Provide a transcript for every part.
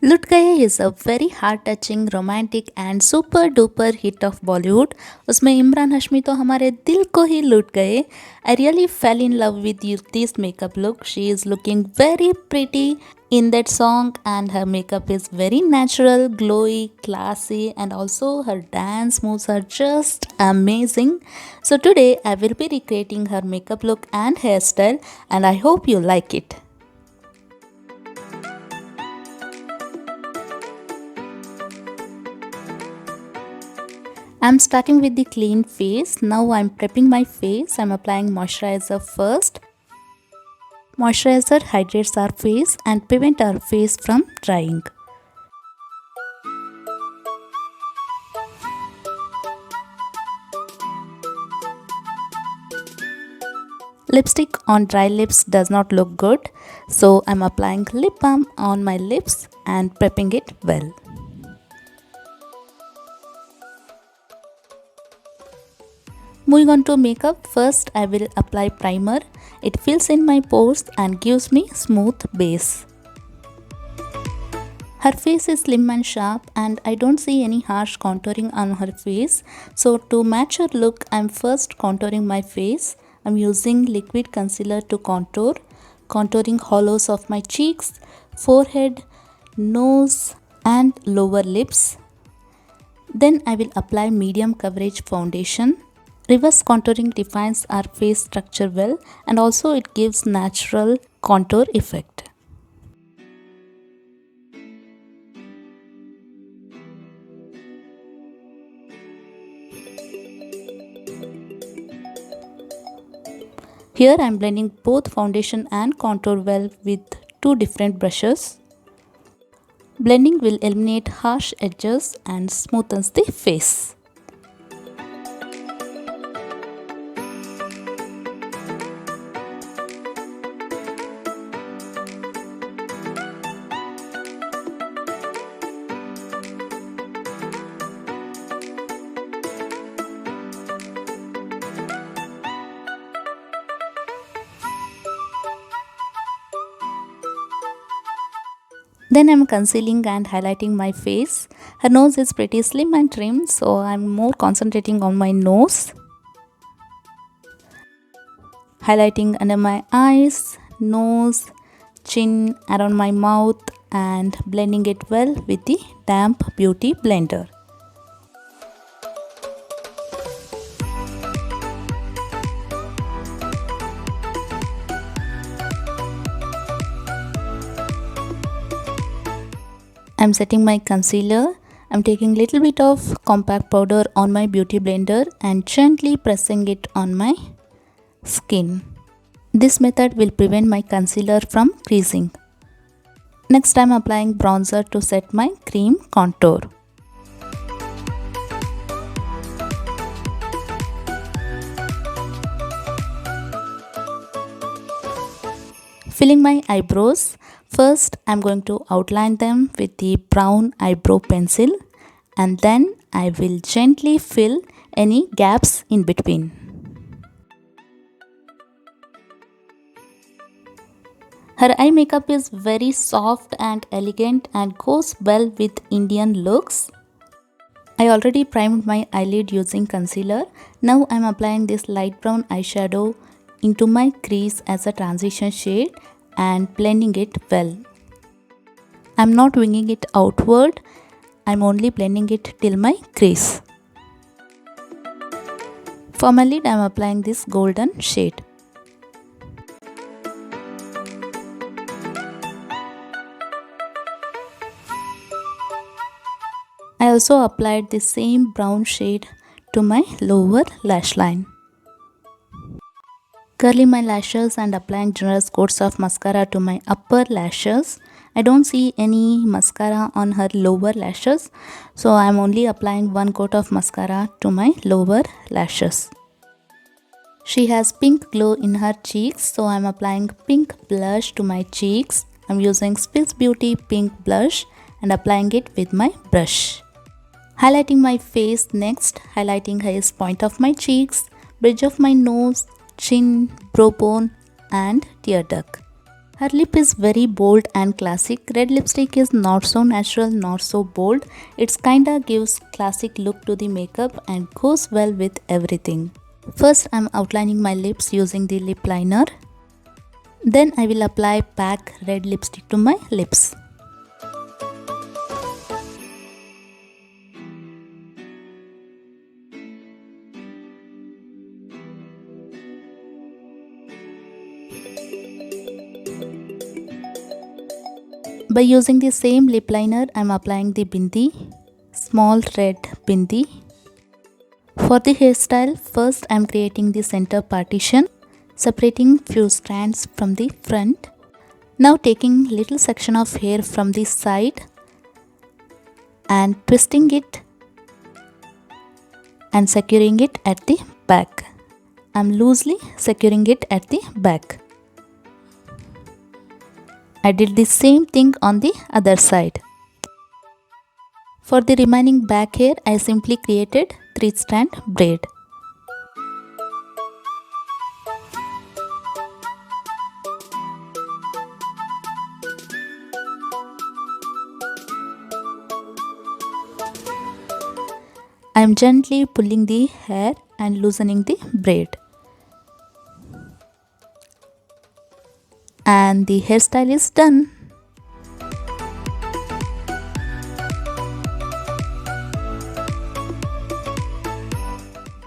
लुट गए is a very heart touching romantic and super duper hit of Bollywood. उसमें इमरान हाशमी तो हमारे दिल को ही लूट गए. I really fell in love with this makeup look. She is looking very pretty in that song and her makeup is very natural, glowy, classy, and also her dance moves are just amazing. So today I will be recreating her makeup look and hairstyle and I hope you like it. I'm starting with the clean face. Now I'm prepping my face. I'm applying moisturizer first. Moisturizer hydrates our face and prevent our face from drying. Lipstick on dry lips does not look good, so I'm applying lip balm on my lips and prepping it well. Moving on to makeup, first I will apply primer. It fills in my pores and gives me smooth base. Her face is slim and sharp and I don't see any harsh contouring on her face. So to match her look, I'm first contouring my face. I'm using liquid concealer to contour, contouring hollows of my cheeks, forehead, nose and lower lips. Then I will apply medium coverage foundation. Reverse contouring defines our face structure well and also it gives natural contour effect. Here I am blending both foundation and contour well with two different brushes. Blending will eliminate harsh edges and smoothens the face. Then I am concealing and highlighting my face. Her nose is pretty slim and trim, so I am more concentrating on my nose. Highlighting under my eyes, nose, chin, around my mouth and blending it well with the damp beauty blender. I'm setting my concealer. I'm taking little bit of compact powder on my beauty blender and gently pressing it on my skin. This method will prevent my concealer from creasing. Next I'm applying bronzer to set my cream contour. Filling my eyebrows. First, I'm going to outline them with the brown eyebrow pencil and then I will gently fill any gaps in between. Her eye makeup is very soft and elegant and goes well with Indian looks. I already primed my eyelid using concealer. Now I'm applying this light brown eyeshadow into my crease as a transition shade and blending it well. I'm not winging it outward, I'm only blending it till my crease. For my lid, I'm applying this golden shade. I also applied the same brown shade to my lower lash line. Curling my lashes and applying generous coats of mascara to my upper lashes. I don't see any mascara on her lower lashes, so I am only applying one coat of mascara to my lower lashes. She has pink glow in her cheeks, so I am applying pink blush to my cheeks. I am using Spitz Beauty pink blush and applying it with my brush. Highlighting my face next, highlighting highest point of my cheeks, bridge of my nose, chin, brow bone and tear duct. Her lip is very bold and classic. Red lipstick is not so natural, not so bold. It's kinda gives classic look to the makeup and goes well with everything. First, I'm outlining my lips using the lip liner. Then I will apply PAC red lipstick to my lips. By using the same lip liner, I am applying the bindi, small red bindi. For the hairstyle, first I am creating the center partition, separating few strands from the front. Now taking little section of hair from the side and twisting it and securing it at the back. I am loosely securing it at the back. I did the same thing on the other side. For the remaining back hair, I simply created 3-strand braid. I am gently pulling the hair and loosening the braid. And the hairstyle is done.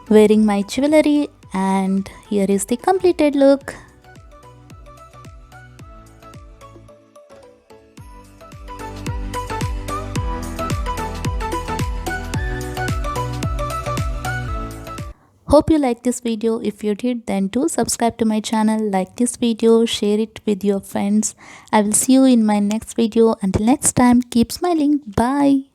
Wearing my jewelry, and here is the completed look. Hope you liked this video. If you did, then do subscribe to my channel, like this video, share it with your friends. I will see you in my next video. Until next time, keep smiling. Bye.